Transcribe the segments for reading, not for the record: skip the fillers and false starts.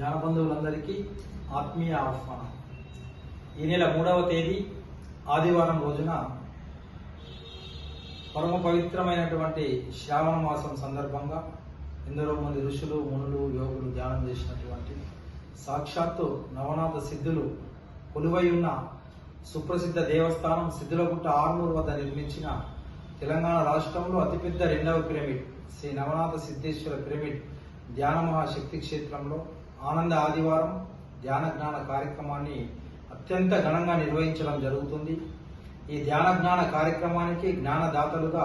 ధ్యాన బంధువులందరికీ ఆత్మీయ ఆహ్వానం. ఈ నెల 3వ తేదీ ఆదివారం రోజున పరమ పవిత్రమైనటువంటి శ్రావణ మాసం సందర్భంగా ఎందరో మంది ఋషులు, మునులు, యోగులు ధ్యానం చేసినటువంటి సాక్షాత్తు నవనాథ సిద్ధులు కొలువై ఉన్న సుప్రసిద్ధ దేవస్థానం సిద్ధులగుట్ట ఆర్మూర్ వద్ద నిర్మించిన తెలంగాణ రాష్ట్రంలో అతిపెద్ద 2వ పిరమిడ్ శ్రీ నవనాథ సిద్ధేశ్వర పిరమిడ్ ధ్యాన మహాశక్తి క్షేత్రంలో ఆనంద ఆదివారం ధ్యాన జ్ఞాన కార్యక్రమాన్ని అత్యంత ఘనంగా నిర్వహించడం జరుగుతుంది. ఈ ధ్యాన జ్ఞాన కార్యక్రమానికి జ్ఞానదాతలుగా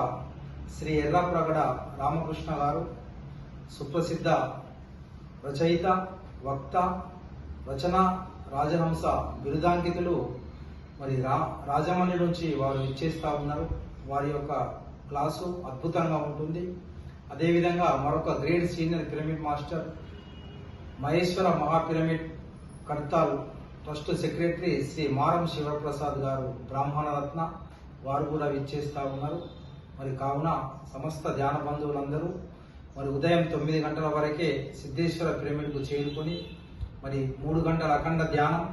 శ్రీ ఎర్రప్రగడ రామకృష్ణ గారు, సుప్రసిద్ధ రచయిత, వక్త, రచన, రాజహంస బిరుదాంకితులు మరి రాజమండ్రి నుంచి వారు ఇచ్చేస్తా ఉన్నారు. వారి యొక్క క్లాసు అద్భుతంగా ఉంటుంది. అదేవిధంగా మరొక grade senior pyramid master Maheshwara మహాపిరమిడ్ కడతాల్ ట్రస్ట్ సెక్రటరీ శ్రీ మారం శివప్రసాద్ గారు బ్రాహ్మణరత్న, వారు కూడా విచ్చేస్తా ఉన్నారు. మరి కావున సమస్త ధ్యాన బంధువులందరూ మరి ఉదయం 9 గంటల వరకే సిద్ధేశ్వర పిరమిడ్కు చేరుకొని మరి 3 గంటల అఖండ ధ్యానం,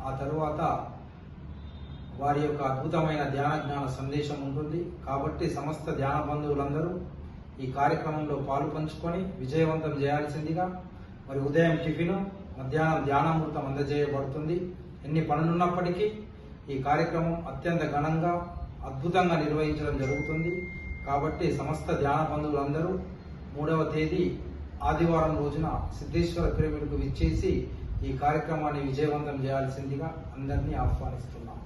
ఆ తరువాత వారి యొక్క అద్భుతమైన ధ్యాన జ్ఞాన సందేశం ఉంటుంది. కాబట్టి సమస్త ధ్యాన బంధువులందరూ ఈ కార్యక్రమంలో పాలు పంచుకొని విజయవంతం చేయాల్సిందిగా మరి ఉదయం టిఫిన్, మధ్యాహ్నం ధ్యానామృతం అందజేయబడుతుంది. ఎన్ని పనులున్నప్పటికీ ఈ కార్యక్రమం అత్యంత ఘనంగా అద్భుతంగా నిర్వహించడం జరుగుతుంది. కాబట్టి సమస్త ధ్యాన బంధువులందరూ 3వ తేదీ ఆదివారం రోజున సిద్ధేశ్వర పిరమిడ్కు విచ్చేసి ఈ కార్యక్రమాన్ని విజయవంతం చేయాల్సిందిగా అందరినీ ఆహ్వానిస్తున్నాం.